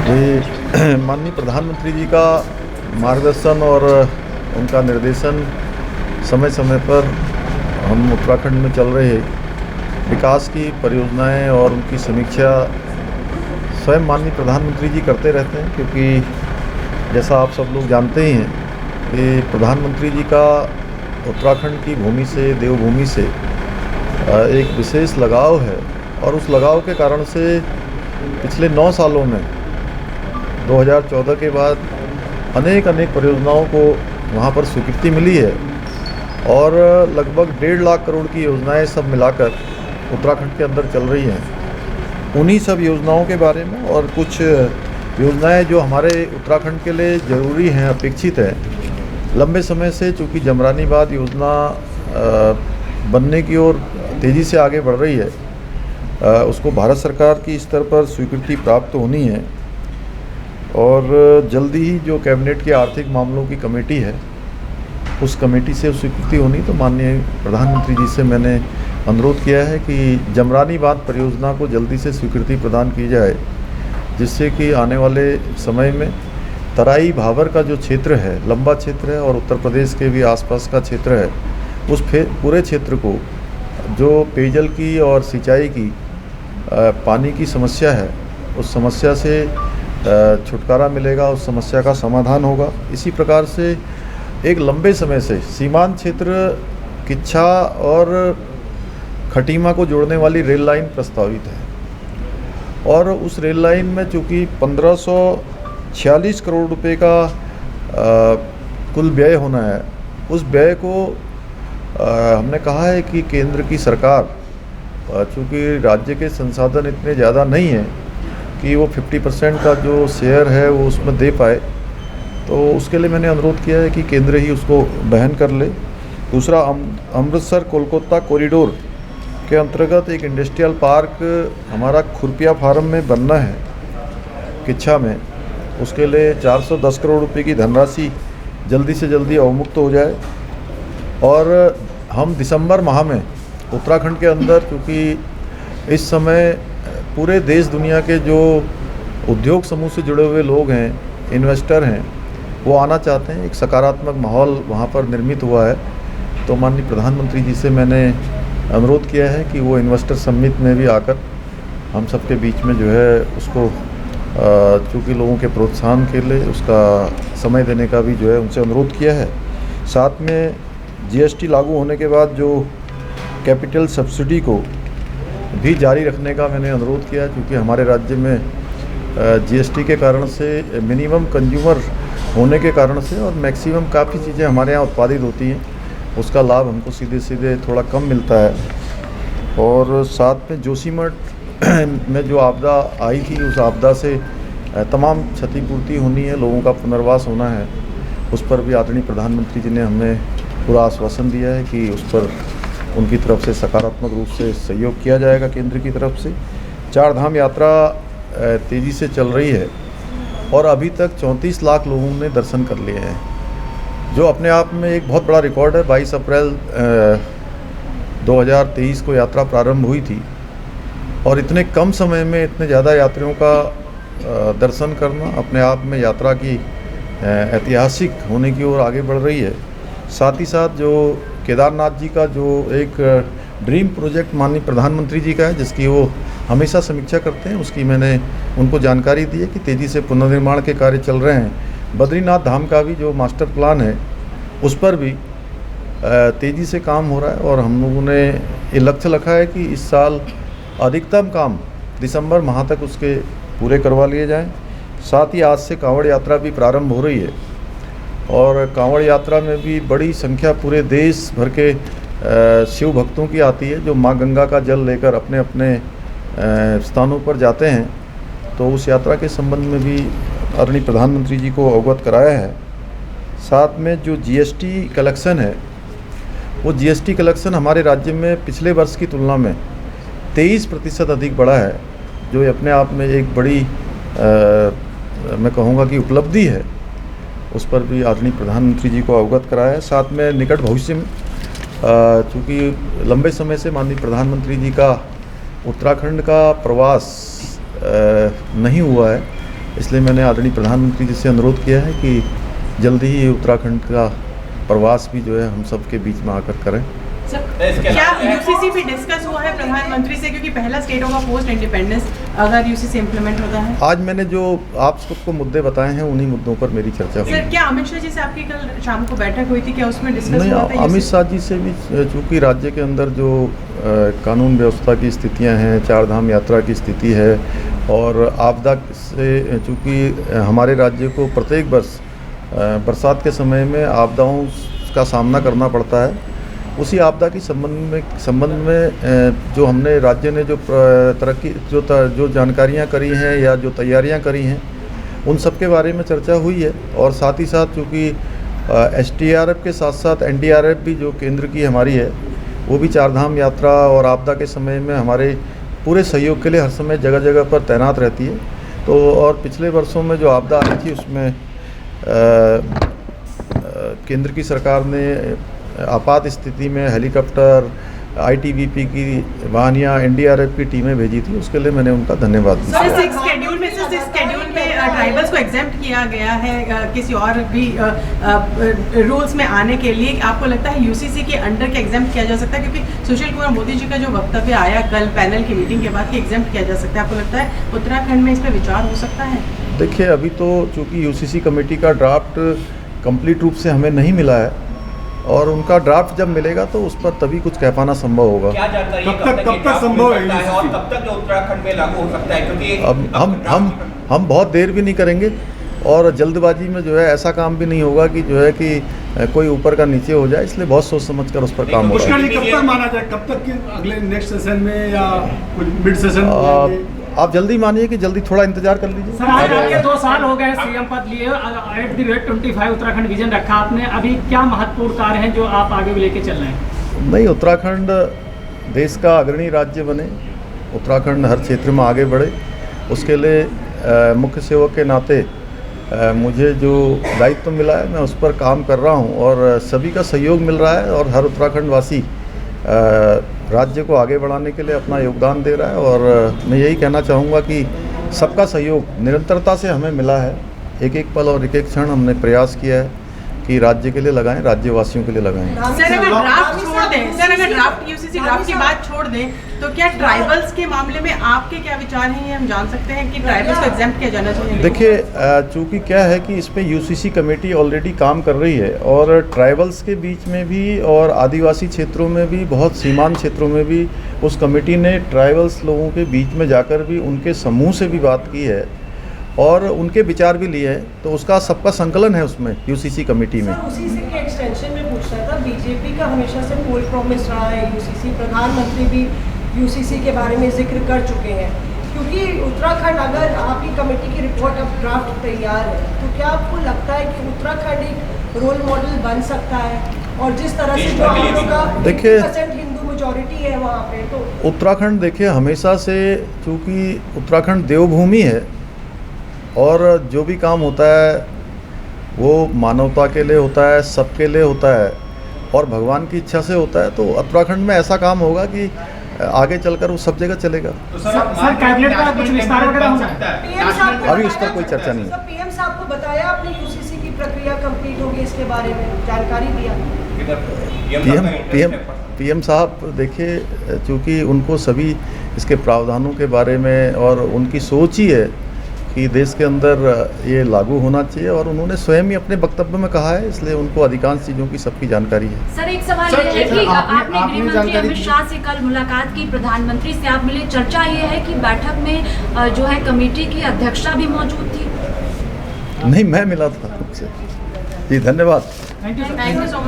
ये माननीय प्रधानमंत्री जी का मार्गदर्शन और उनका निर्देशन समय समय पर हम उत्तराखंड में चल रहे विकास की परियोजनाएं और उनकी समीक्षा स्वयं माननीय प्रधानमंत्री जी करते रहते हैं, क्योंकि जैसा आप सब लोग जानते ही हैं कि प्रधानमंत्री जी का उत्तराखंड की भूमि से, देवभूमि से एक विशेष लगाव है। और उस लगाव के कारण से पिछले 9 सालों में 2014 के बाद अनेक परियोजनाओं को वहाँ पर स्वीकृति मिली है और लगभग 1.5 लाख करोड़ की योजनाएं सब मिलाकर उत्तराखंड के अंदर चल रही हैं। उन्हीं सब योजनाओं के बारे में और कुछ योजनाएं जो हमारे उत्तराखंड के लिए ज़रूरी हैं, अपेक्षित है, लंबे समय से, चूँकि जमरानी बांध योजना बनने की ओर तेज़ी से आगे बढ़ रही है, उसको भारत सरकार की स्तर पर स्वीकृति प्राप्त होनी है और जल्दी ही जो कैबिनेट के आर्थिक मामलों की कमेटी है उस कमेटी से स्वीकृति होनी। तो माननीय प्रधानमंत्री जी से मैंने अनुरोध किया है कि जमरानी बांध परियोजना को जल्दी से स्वीकृति प्रदान की जाए, जिससे कि आने वाले समय में तराई भाबर का जो क्षेत्र है, लंबा क्षेत्र है, और उत्तर प्रदेश के भी आसपास का क्षेत्र है, उस पूरे क्षेत्र को जो पेयजल की और सिंचाई की पानी की समस्या है, उस समस्या से छुटकारा मिलेगा, उस समस्या का समाधान होगा। इसी प्रकार से एक लंबे समय से सीमांत क्षेत्र किच्छा और खटीमा को जोड़ने वाली रेल लाइन प्रस्तावित है और उस रेल लाइन में चूँकि 1546 करोड़ रुपए का कुल व्यय होना है, उस व्यय को हमने कहा है कि केंद्र की सरकार, चूँकि राज्य के संसाधन इतने ज़्यादा नहीं हैं कि वो 50% का जो शेयर है वो उसमें दे पाए, तो उसके लिए मैंने अनुरोध किया है कि केंद्र ही उसको वहन कर ले। दूसरा, अमृतसर कोलकाता कॉरिडोर के अंतर्गत एक इंडस्ट्रियल पार्क हमारा खुरपिया फार्म में बनना है किच्छा में, उसके लिए 410 करोड़ रुपए की धनराशि जल्दी से जल्दी अवमुक्त हो जाए। और हम दिसंबर माह में उत्तराखंड के अंदर, क्योंकि इस समय पूरे देश दुनिया के जो उद्योग समूह से जुड़े हुए लोग हैं, इन्वेस्टर हैं, वो आना चाहते हैं, एक सकारात्मक माहौल वहाँ पर निर्मित हुआ है, तो माननीय प्रधानमंत्री जी से मैंने अनुरोध किया है कि वो इन्वेस्टर समिट में भी आकर हम सबके बीच में जो है उसको, चूँकि लोगों के प्रोत्साहन के लिए उसका समय देने का भी जो है उनसे अनुरोध किया है। साथ में जीएसटी लागू होने के बाद जो कैपिटल सब्सिडी को भी जारी रखने का मैंने अनुरोध किया, क्योंकि हमारे राज्य में जीएसटी के कारण से, मिनिमम कंज्यूमर होने के कारण से और मैक्सिमम काफ़ी चीज़ें हमारे यहाँ उत्पादित होती हैं, उसका लाभ हमको सीधे थोड़ा कम मिलता है। और साथ में जोशीमठ में जो आपदा आई थी, उस आपदा से तमाम क्षतिपूर्ति होनी है, लोगों का पुनर्वास होना है, उस पर भी आदरणीय प्रधानमंत्री जी ने हमें पूरा आश्वासन दिया है कि उस पर उनकी तरफ से सकारात्मक रूप से सहयोग किया जाएगा केंद्र की तरफ से। 4 धाम यात्रा तेज़ी से चल रही है और अभी तक 34 लाख लोगों ने दर्शन कर लिए हैं, जो अपने आप में एक बहुत बड़ा रिकॉर्ड है। 22 अप्रैल 2023 को यात्रा प्रारंभ हुई थी और इतने कम समय में इतने ज़्यादा यात्रियों का दर्शन करना अपने आप में यात्रा की ऐतिहासिक होने की ओर आगे बढ़ रही है। साथ ही साथ जो केदारनाथ जी का जो एक ड्रीम प्रोजेक्ट माननीय प्रधानमंत्री जी का है, जिसकी वो हमेशा समीक्षा करते हैं, उसकी मैंने उनको जानकारी दी है कि तेज़ी से पुनर्निर्माण के कार्य चल रहे हैं। बद्रीनाथ धाम का भी जो मास्टर प्लान है उस पर भी तेज़ी से काम हो रहा है और हम लोगों ने ये लक्ष्य रखा है कि इस साल अधिकतम काम दिसंबर माह तक उसके पूरे करवा लिए जाएं। साथ ही आज से कांवड़ यात्रा भी प्रारंभ हो रही है और कांवड़ यात्रा में भी बड़ी संख्या पूरे देश भर के शिव भक्तों की आती है, जो माँ गंगा का जल लेकर अपने अपने स्थानों पर जाते हैं। तो उस यात्रा के संबंध में भी आदरणीय प्रधानमंत्री जी को अवगत कराया है। साथ में जो जीएसटी कलेक्शन है, वो जीएसटी कलेक्शन हमारे राज्य में पिछले वर्ष की तुलना में 23% अधिक बढ़ा है, जो अपने आप में एक बड़ी मैं कहूँगा कि उपलब्धि है। उस पर भी आदरणीय प्रधानमंत्री जी को अवगत कराया है। साथ में निकट भविष्य में, चूँकि लंबे समय से माननीय प्रधानमंत्री जी का उत्तराखंड का प्रवास नहीं हुआ है, इसलिए मैंने आदरणीय प्रधानमंत्री जी से अनुरोध किया है कि जल्दी ही उत्तराखंड का प्रवास भी जो है हम सबके बीच में आकर करें। क्या यूसीसी भी डिस्कस हुआ है प्रधानमंत्री से, क्योंकि पहला स्टेट होगा पोस्ट इंडिपेंडेंस अगर यूसीसी इम्प्लीमेंट होता है? आज मैंने जो आप सबको मुद्दे बताए हैं उन्हीं मुद्दों पर मेरी चर्चा हुई। सर, क्या अमित शाह जी से आपकी कल शाम को बैठक हुई थी, क्या उसमें डिस्कस नहीं, हुआ था? अमित शाह जी से भी, चूँकि राज्य के अंदर जो कानून व्यवस्था की स्थितियां हैं, चार धाम यात्रा की स्थिति है और आपदा से, चूँकि हमारे राज्य को प्रत्येक वर्ष बरसात के समय में आपदाओं का सामना करना पड़ता है, उसी आपदा की संबंध में जो हमने राज्य ने जो तरक्की जो जानकारियाँ करी हैं या जो तैयारियाँ करी हैं उन सब के बारे में चर्चा हुई है। और साथ ही साथ चूँकि STRF के साथ साथ NDRF भी जो केंद्र की हमारी है, वो भी चारधाम यात्रा और आपदा के समय में हमारे पूरे सहयोग के लिए हर समय जगह जगह पर तैनात रहती है। तो और पिछले वर्षों में जो आपदा आई थी उसमें केंद्र की सरकार ने आपात स्थिति में हेलीकॉप्टर, ITBP की वाहनियाँ, NDRF की टीमें भेजी थी, उसके लिए मैंने उनका धन्यवाद दिया। सर, सिक्स शेड्यूल में ट्राइबल्स को एग्जेम्प्ट किया गया है किसी और भी रूल्स में आने के लिए। आपको लगता है यूसीसी के अंडर के एग्जेम्प्ट किया जा सकता है? क्योंकि सुशील कुमार मोदी जी का जो वक्तव्य आया कल पैनल की मीटिंग के बाद कि एग्जेम्प्ट किया जा सकता है, आपको लगता है उत्तराखंड में इस पर विचार हो सकता है? देखिए, अभी तो चूँकि यूसीसी कमेटी का ड्राफ्ट कंप्लीट रूप से हमें नहीं मिला है और उनका ड्राफ्ट जब मिलेगा तो उस पर तभी कुछ कह पाना संभव होगा। क्या जानकारी कब तक संभव है और कब तक उत्तराखंड में लागू हो सकता है? क्योंकि अब हम बहुत देर भी नहीं करेंगे और जल्दबाजी में जो है ऐसा काम भी नहीं होगा कि जो है कि कोई ऊपर का नीचे हो जाए, इसलिए बहुत सोच समझ कर उस पर काम होगा। कब तक माना जाए, कब तक कि अगले नेक्स्ट सेशन में या कुछ मिड सेशन में? आप जल्दी मानिए कि जल्दी थोड़ा इंतजार कर लीजिए। सर, आज आपके 2 साल हो गए सीएम पद लिए, at the rate 25 Uttarakhand vision रखा आपने। अभी क्या महत्वपूर्ण कार्य हैं जो आप आगे भी लेके चल रहे हैं? नहीं, उत्तराखंड देश का अग्रणी राज्य बने, उत्तराखंड हर क्षेत्र में आगे बढ़े, उसके लिए मुख्य सेवक के नाते मुझे जो दायित्व मिला है मैं उस पर काम कर रहा हूं और सभी का सहयोग मिल रहा है और हर उत्तराखंड वासी राज्य को आगे बढ़ाने के लिए अपना योगदान दे रहा है। और मैं यही कहना चाहूँगा कि सबका सहयोग निरंतरता से हमें मिला है। एक एक पल और एक एक क्षण हमने प्रयास किया है कि राज्य के लिए लगाएं, राज्यवासियों के लिए लगाएं। सर, अगर ड्राफ्ट छोड़ दें, अगर ड्राफ्ट यूसीसी ड्राफ्ट की बात छोड़ दें तो क्या ट्राइबल्स के मामले में आपके क्या विचार हैं, ये हम जान सकते हैं कि ट्राइबल्स को एग्जेम्प्ट किया जाना चाहिए? देखिए, चूँकि क्या है कि इसमें यूसीसी कमेटी ऑलरेडी काम कर रही है और ट्राइबल्स के बीच में भी और आदिवासी क्षेत्रों में भी, बहुत सीमांत क्षेत्रों में भी उस कमेटी ने ट्राइबल्स लोगों के बीच में जाकर भी उनके समूह से भी बात की है और उनके विचार भी लिए हैं। तो उसका सबका संकलन है उसमें यूसीसी कमेटी में। उसी से के एक्सटेंशन में पूछना था, बीजेपी का हमेशा से पोल प्रॉमिस रहा है यूसीसी, प्रधानमंत्री भी यूसीसी के बारे में जिक्र कर चुके हैं। क्योंकि उत्तराखंड, अगर आपकी कमेटी की रिपोर्ट अब ड्राफ्ट तैयार है तो क्या आपको लगता है कि उत्तराखंड एक रोल मॉडल बन सकता है? और जिस तरह से जो आप लोग का 80% हिंदू मेजॉरिटी है वहाँ पे, तो उत्तराखंड देखिए हमेशा से, चूँकि उत्तराखंड देवभूमि है और जो भी काम होता है वो मानवता के लिए होता है, सबके लिए होता है और भगवान की इच्छा से होता है। तो उत्तराखंड में ऐसा काम होगा कि आगे चलकर वो सब जगह चलेगा। तो सर कैबिनेट का कुछ विस्तार वगैरह हो सकता है? पीएम साहब, अभी उस पर कोई चर्चा नहीं है। पीएम साहब को बताया आपने यूसीसी की प्रक्रिया कंप्लीट होगी, इसके बारे में जानकारी दिया? पीएम साहब देखिए, चूँकि उनको सभी इसके प्रावधानों के बारे में और उनकी सोच ही है कि देश के अंदर ये लागू होना चाहिए और उन्होंने स्वयं ही अपने वक्तव्य में कहा है, इसलिए उनको अधिकांश चीज़ों की सबकी जानकारी है। सर, एक सवाल ये है कि आपने गृह मंत्री अमित शाह से कल मुलाकात की, प्रधानमंत्री से आप मिले, चर्चा ये है कि बैठक में जो है कमेटी की अध्यक्षा भी मौजूद थी? नहीं, मैं मिला था खुद से। जी, धन्यवाद। Thank you sir.